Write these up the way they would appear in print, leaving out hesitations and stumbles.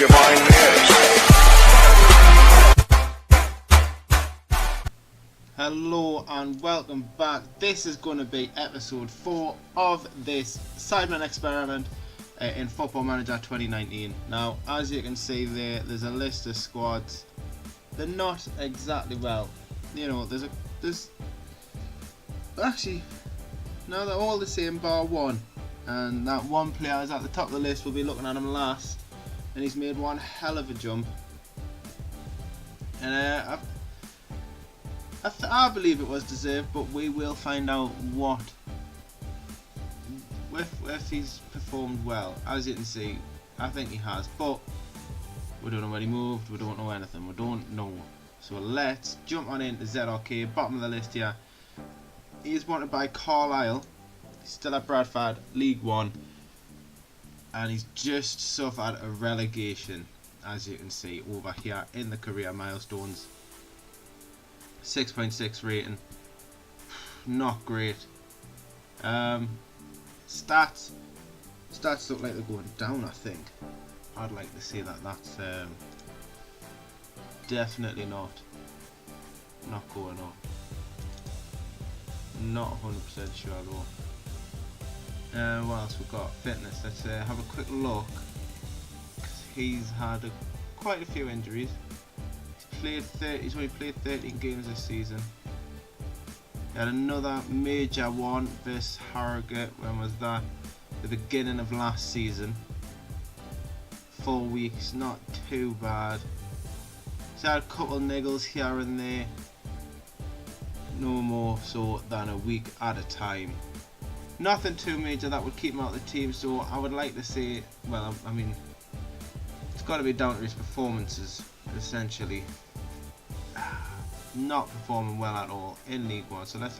Divine Mix. Hello and welcome back. This is going to be episode 4 of this Sidemen experiment in Football Manager 2019. Now, as you can see there's a list of squads. They're not exactly, well, you know, there's actually, no, they're all the same bar one. And that one player is at the top of the list. We'll be looking at him last, and he's made one hell of a jump. And I believe it was deserved, but we will find out what if he's performed well. As you can see, I think he has, but we don't know when he moved. We don't know anything. We don't know. So let's jump on into ZRK, bottom of the list here. He is wanted by Carlisle. He's still at Bradford, League One, and he's just suffered a relegation, as you can see over here in the career milestones. 6.6 rating, not great. Stats look like they're going down. I think I'd like to see that. That's definitely not going up. Not 100% sure though. What else we got? Fitness. Let's have a quick look. He's had quite a few injuries. He's only played 13 games this season. He had another major one versus Harrogate. When was that? The beginning of last season. 4 weeks, not too bad. He's had a couple niggles here and there. No more so than a week at a time. Nothing too major that would keep him out of the team, so I would like to say, well, I mean, it's got to be down to his performances, essentially. Not performing well at all in League One, so let's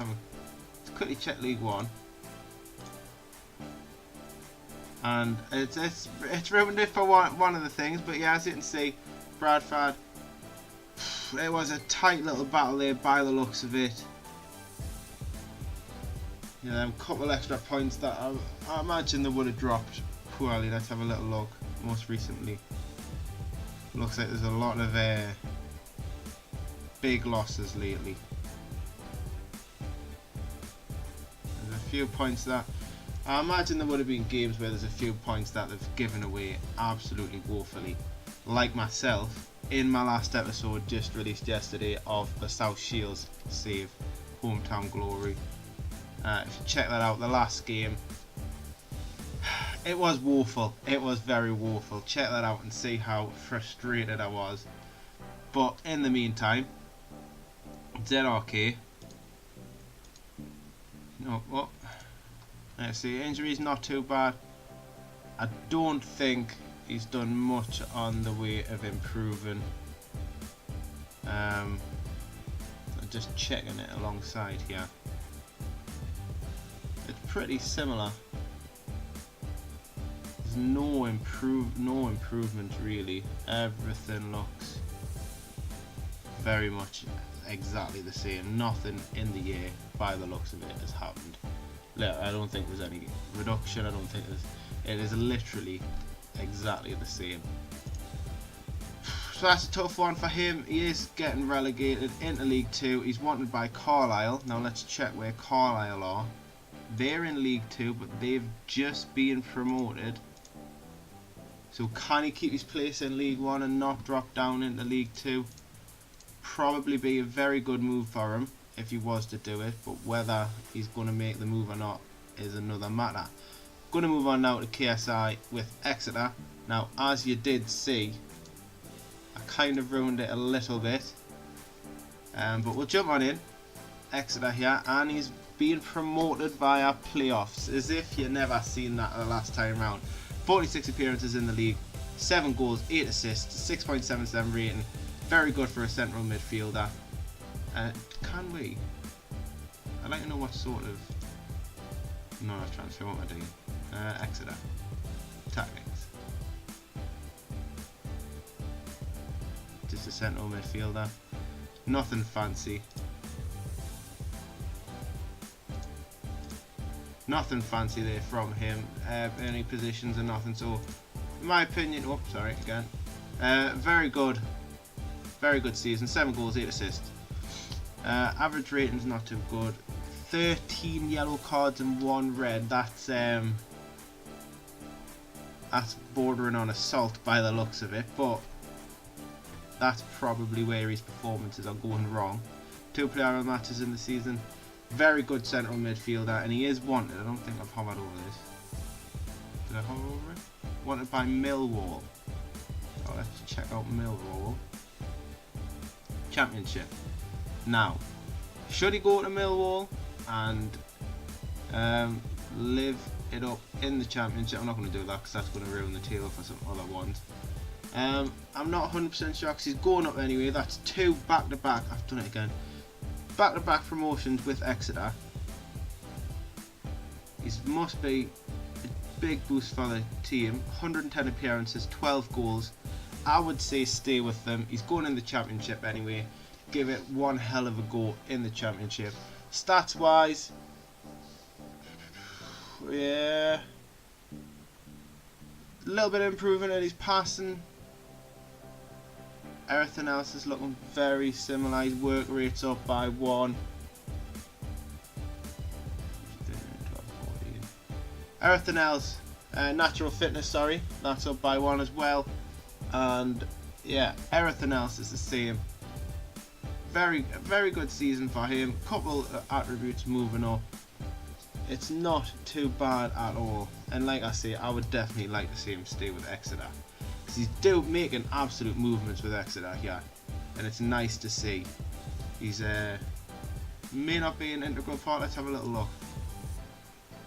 quickly check League One. And it's ruined it for one of the things, but yeah, as you can see, Bradford, it was a tight little battle there by the looks of it. Yeah, a couple extra points that I imagine they would have dropped poorly. Let's have a little look. Most recently, looks like there's a lot of big losses lately. There's a few points that I imagine there would have been games where there's a few points that they've given away absolutely woefully. Like myself in my last episode just released yesterday of the South Shields save, Hometown Glory. If you check that out, the last game, it was woeful. It was very woeful. Check that out and see how frustrated I was. But in the meantime, ZRK. No, what? Let's see. Injuries not too bad. I don't think he's done much on the way of improving. I'm just checking it alongside here. It's pretty similar. There's no improvement really. Everything looks very much exactly the same. Nothing in the year, by the looks of it, has happened. I don't think there's any reduction. I don't think it is literally exactly the same. So that's a tough one for him. He is getting relegated into League 2. He's wanted by Carlisle. Now let's check where Carlisle are. They're in League 2, but they've just been promoted. So can he keep his place in League 1 and not drop down into League 2? Probably be a very good move for him if he was to do it, but whether he's going to make the move or not is another matter. Going to move on now to KSI with Exeter. Now, as you did see, I kind of ruined it a little bit, but we'll jump on in. Exeter here, and he's being promoted via playoffs, as if you never seen that the last time round. 46 appearances in the league, 7 goals, 8 assists, 6.77 rating. Very good for a central midfielder. Can we? I'd like to know what sort of... No, transfer, what am I doing? Exeter. Tactics. Just a central midfielder. Nothing fancy. Nothing fancy there from him. Any positions or nothing. So, in my opinion... Oh, sorry, again. Very good season. 7 goals, 8 assists. Average rating's not too good. 13 yellow cards and 1 red. That's bordering on assault by the looks of it, but that's probably where his performances are going wrong. 2 player matches in the season. Very good central midfielder, and he is wanted. I don't think I've hovered over this. Did I hover over it? Wanted by Millwall. Oh, let's check out Millwall. Championship. Now, should he go to Millwall and live it up in the Championship? I'm not going to do that because that's going to ruin the table for some other ones. I'm not 100% sure because he's going up anyway. That's 2 back-to-back. I've done it again. Back-to-back promotions with Exeter. He must be a big boost for the team. 110 appearances, 12 goals. I would say stay with them. He's going in the Championship anyway. Give it one hell of a go in the Championship. Stats wise, yeah, a little bit of improvement in his passing. Everything else is looking very similar. His work rate's up by 1. Everything else, natural fitness, sorry, that's up by 1 as well. And yeah, everything else is the same. Very good season for him. Couple of attributes moving up. It's not too bad at all. And like I say, I would definitely like to see him stay with Exeter, because he's making absolute movements with Exeter here, and it's nice to see. He's may not be an integral part. Let's have a little look.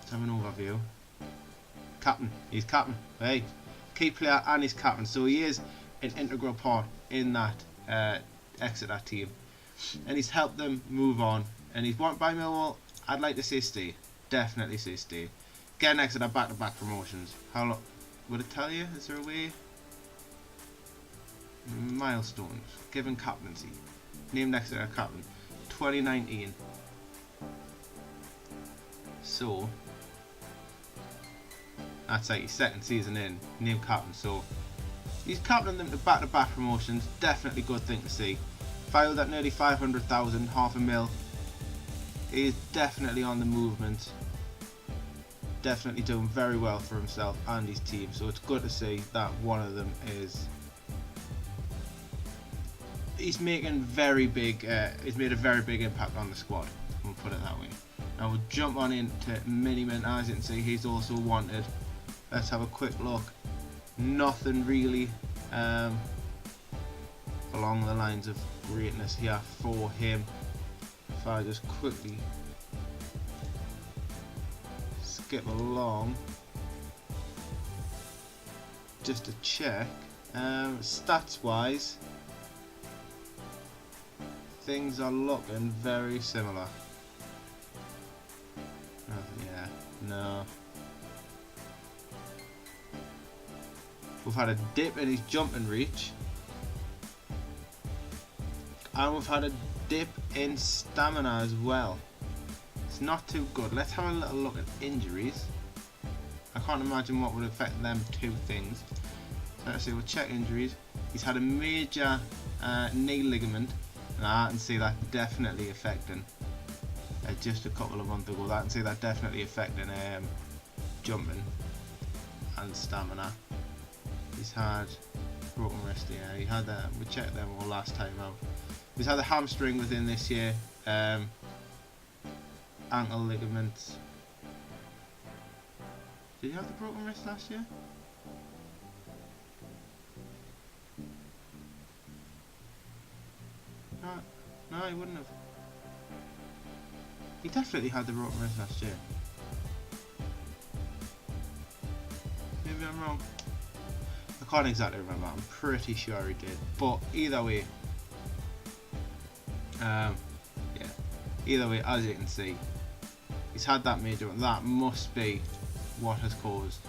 Let's have an overview. Captain. He's captain. Hey, key player and he's captain. So he is an integral part in that Exeter team, and he's helped them move on. And he's wanted by Millwall. I'd like to say stay. Definitely say stay. Getting Exeter back-to-back promotions. How long would it tell you? Is there a way? Milestones. Given captaincy. Named Exeter captain. 2019. So that's like his 2nd season in. Named captain. So he's captaining them to back-to-back promotions. Definitely good thing to see. Filed at nearly 500,000, half a mil. He's definitely on the movement. Definitely doing very well for himself and his team. So it's good to see that one of them is. He's making very big. He's made a very big impact on the squad. We'll put it that way. Now we'll jump on into Miniman. As you can see, he's also wanted. Let's have a quick look. Nothing really along the lines of greatness here for him. If I just quickly skip along just to check, stats wise things are looking very similar. Yeah, no. We've had a dip in his jumping reach, and we've had a dip in stamina as well. It's not too good. Let's have a little look at injuries. I can't imagine what would affect them 2 things. So let's see, we'll check injuries. He's had a major knee ligament, and I can see that definitely affecting just a couple of months ago. I can see that definitely affecting jumping and stamina. He's had broken wrist, yeah. He had that. We checked them all last time out. He's had a hamstring within this year, ankle ligaments. Did he have the broken wrist last year? No, he wouldn't have. He definitely had the broken wrist last year. Maybe I'm wrong. I can't exactly remember. I'm pretty sure he did. But either way, yeah. Either way, as you can see, he's had that major one. That must be what has caused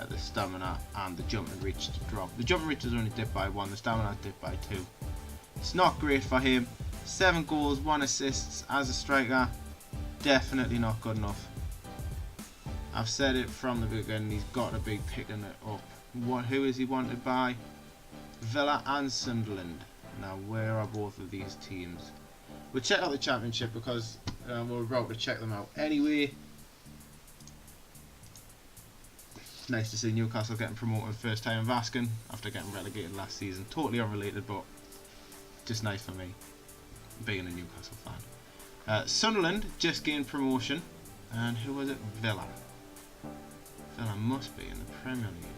the stamina and the jump and reach to drop. The jump and reach has only dipped by 1. The stamina dipped by 2. It's not great for him. 7 goals, 1 assist as a striker. Definitely not good enough. I've said it from the beginning. He's got to be picking it up. Who is he wanted by? Villa and Sunderland. Now, where are both of these teams? We'll check out the Championship because we're about to check them out anyway. Nice to see Newcastle getting promoted first time in Vasken after getting relegated last season. Totally unrelated, but just nice for me, being a Newcastle fan. Sunderland just gained promotion. And who was it? Villa. Villa must be in the Premier League.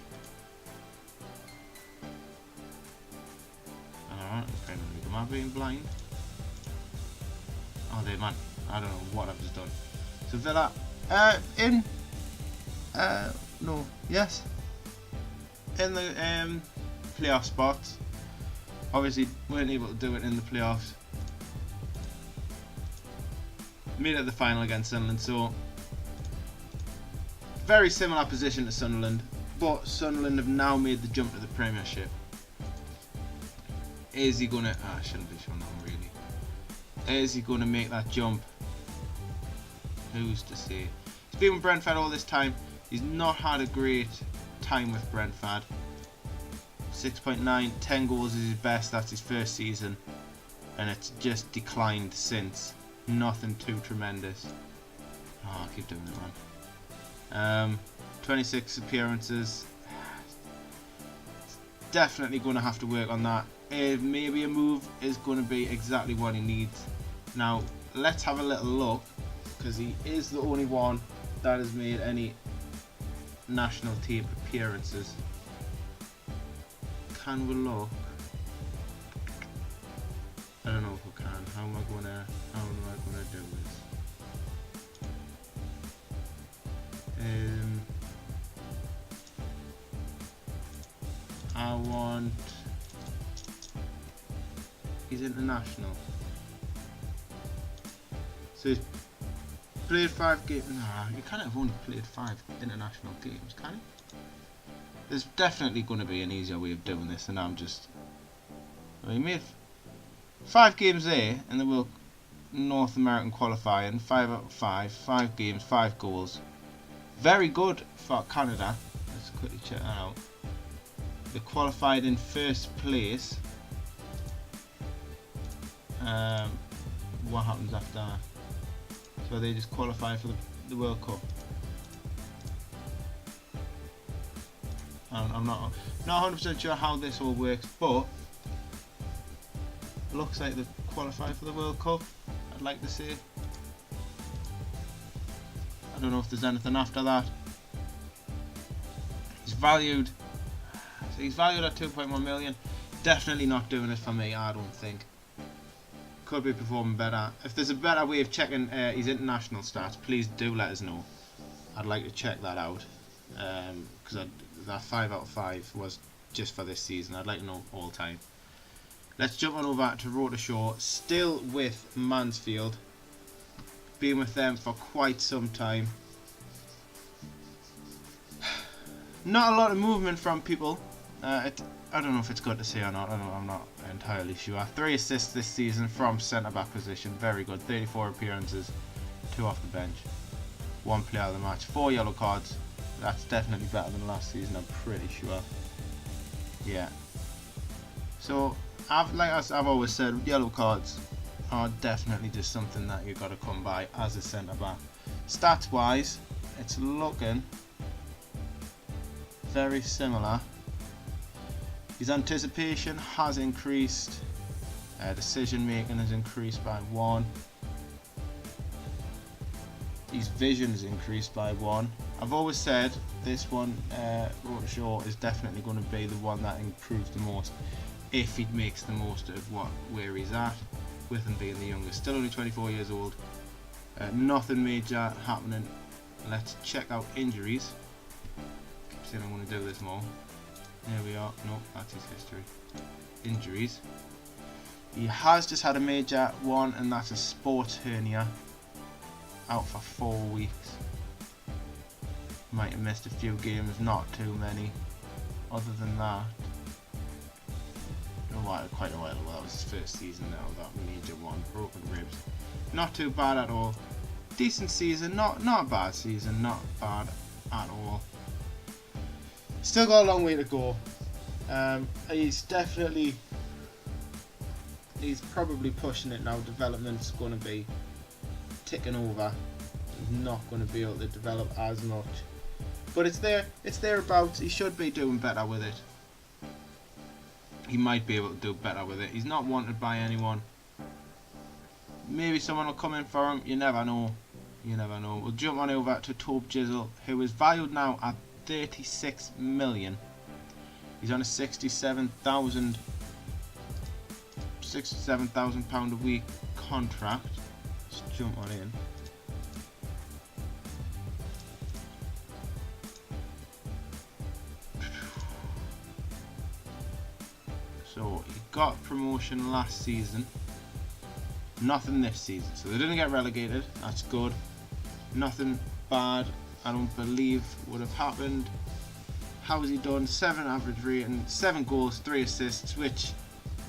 Alright, the Premier League. Am I being blind? Oh, they man. I don't know what I've just done. So Villa, no, yes, in the playoff spots. Obviously, weren't able to do it in the playoffs. Made it the final against Sunderland, so very similar position to Sunderland, but Sunderland have now made the jump to the Premiership. Is he gonna? I shouldn't be showing that one really. Is he gonna make that jump? Who's to say? He's been with Brentford all this time. He's not had a great time with Brentford. 6.9, 10 goals is his best. That's his first season, and it's just declined since. Nothing too tremendous. Oh, I keep doing it, man. 26 appearances. Definitely going to have to work on that. Maybe a move is going to be exactly what he needs. Now, let's have a little look, because he is the only one that has made any national team appearances. Can we look? I don't know if we can. How am I gonna do this? I want. He's international. So he's played 5 games. Nah, you can't have only played 5 international games, can you? There's definitely going to be an easier way of doing this, and I'm just. He made 5 games there in the World North American qualifying, 5 out of 5, 5 games, 5 goals. Very good for Canada. Let's quickly check that out. They qualified in first place. What happens after that? So they just qualify for the World Cup. I'm not 100% sure how this all works, but looks like they've qualified for the World Cup. I'd like to say. I don't know if there's anything after that. He's valued at 2.1 million. Definitely not doing it for me, I don't think. Could be performing better. If there's a better way of checking his international stats, please do let us know. I'd like to check that out. Because that 5 out of 5 was just for this season. I'd like to know all time. Let's jump on over to Rotor Shore. Still with Mansfield. Been with them for quite some time. Not a lot of movement from people. I don't know if it's good to say or not. I'm not entirely sure. 3 assists this season from centre-back position. Very good. 34 appearances. 2 off the bench. 1 player of the match. 4 yellow cards. That's definitely better than last season, I'm pretty sure. Yeah. So, I've always said, yellow cards are definitely just something that you've got to come by as a centre-back. Stats-wise, it's looking very similar. His anticipation has increased. Decision making has increased by 1. His vision has increased by 1. I've always said this one, Rotor Shore, is definitely going to be the one that improves the most if he makes the most of where he's at, with him being the youngest. Still only 24 years old. Nothing major happening. Let's check out injuries. Keep saying I'm going to do this more. There we are. No, that's his history. Injuries. He has just had a major one, and that's a sports hernia. Out for 4 weeks. Might have missed a few games, not too many. Other than that, quite a while ago. That was his first season now. That major one, broken ribs. Not too bad at all. Decent season, not a bad season, not bad at all. Still got a long way to go. He's definitely, he's probably pushing it now. Development's going to be ticking over. He's not going to be able to develop as much, but it's thereabouts. He should be doing better with it. He might be able to do better with it. He's not wanted by anyone. Maybe someone will come in for him. You never know. You never know. We'll jump on over to Tobe Jizzle, who is valued now at 36 million. He's on a £67,000 a week contract. Let's jump on in. So he got promotion last season. Nothing this season. So they didn't get relegated. That's good. Nothing bad, I don't believe, would have happened. How has he done? 7 average rating, 7 goals, 3 assists, which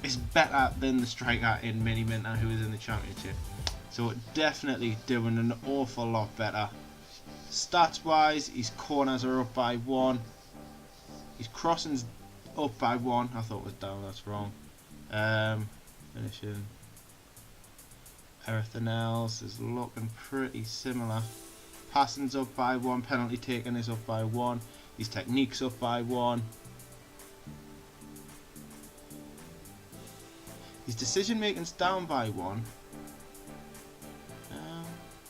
is better than the striker in Mini Minter who is in the championship. So definitely doing an awful lot better. Stats wise, his corners are up by 1. His crossings up by 1. I thought it was down, that's wrong. Finishing. Everything else is looking pretty similar. Passing's up by 1, penalty taken is up by 1. His technique's up by 1. His decision making's down by 1.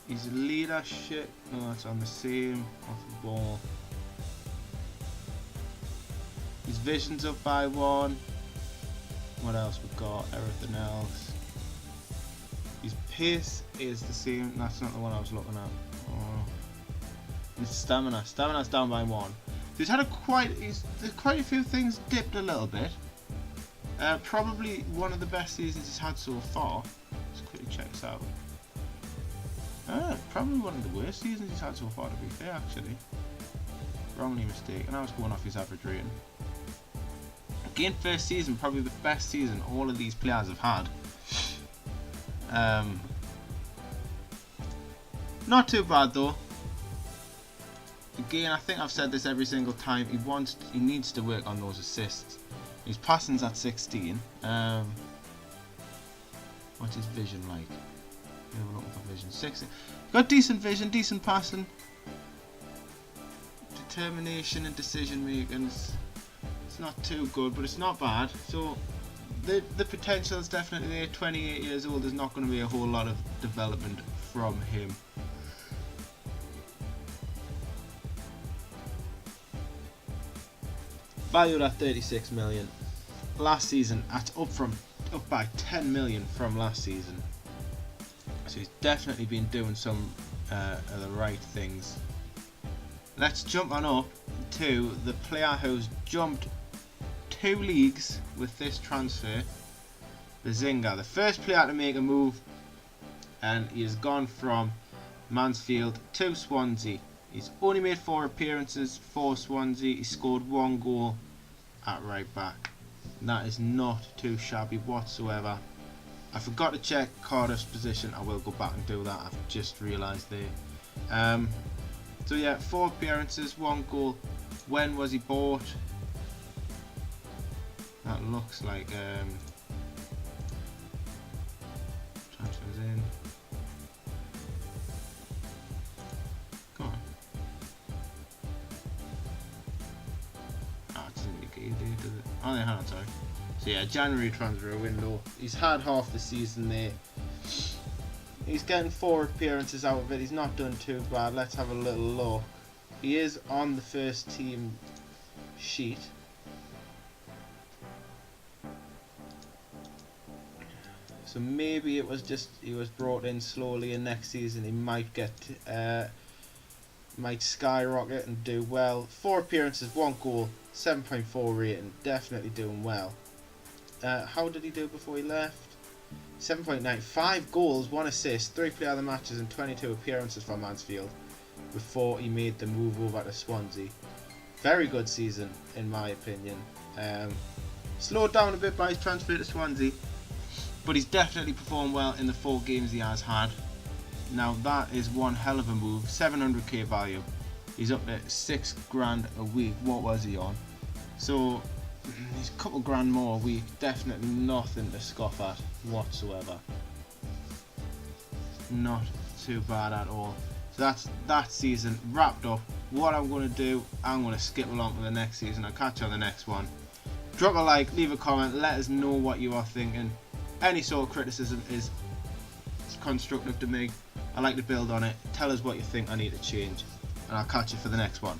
His leadership, no, it's on the same off the ball. His vision's up by 1. What else we got? Everything else. His pace is the same. That's not the one I was looking at. Oh. His stamina. Stamina's down by 1. So he's had quite a few things dipped a little bit. Probably one of the best seasons he's had so far. Let's quickly check this out. Probably one of the worst seasons he's had so far, to be fair, actually. Wrongly mistaken. I was going off his average rating. Again, first season, probably the best season all of these players have had. Not too bad though. Again, I think I've said this every single time. He needs to work on those assists. His passing's at 16. What's his vision like? Have a look for vision. 16. Got decent vision, decent passing. Determination and decision making. It's not too good, but it's not bad. So the potential is definitely there. 28 years old. There's not going to be a whole lot of development from him. Valued at 36 million. Last season, that's up by 10 million from last season. So he's definitely been doing some of the right things. Let's jump on up to the player who's jumped 2 leagues with this transfer, Bazinga, the first player to make a move, and he has gone from Mansfield to Swansea. He's only made 4 appearances for Swansea. He scored 1 goal at right back. And that is not too shabby whatsoever. I forgot to check Cardiff's position. I will go back and do that. I've just realised there. So yeah, 4 appearances, 1 goal. When was he bought? That looks like transfers in. Go on. It doesn't make it easy, does it? Oh, yeah, hang on, sorry. So yeah, January transfer window. He's had half the season there. He's getting 4 appearances out of it. He's not done too bad. Let's have a little look. He is on the first team sheet. So maybe it was just he was brought in slowly, and next season he might get might skyrocket and do well. 4 appearances, 1 goal, 7.4 rating. Definitely doing well. How did he do before he left? 7.9, 5 goals, 1 assist, 3 player of the matches and 22 appearances for Mansfield before he made the move over to Swansea. Very good season in my opinion. Slowed down a bit by his transfer to Swansea, but he's definitely performed well in the 4 games he has had. Now that is one hell of a move. 700k value. He's up to 6 grand a week. What was he on? So These couple grand more a week, definitely nothing to scoff at whatsoever. Not too bad at all. So that's that season wrapped up. What I'm going to do, I'm going to skip along to the next season. I'll catch you on the next one. Drop a like, leave a comment, let us know what you are thinking. Any sort of criticism is constructive to me. I like to build on it. Tell us what you think I need to change, and I'll catch you for the next one.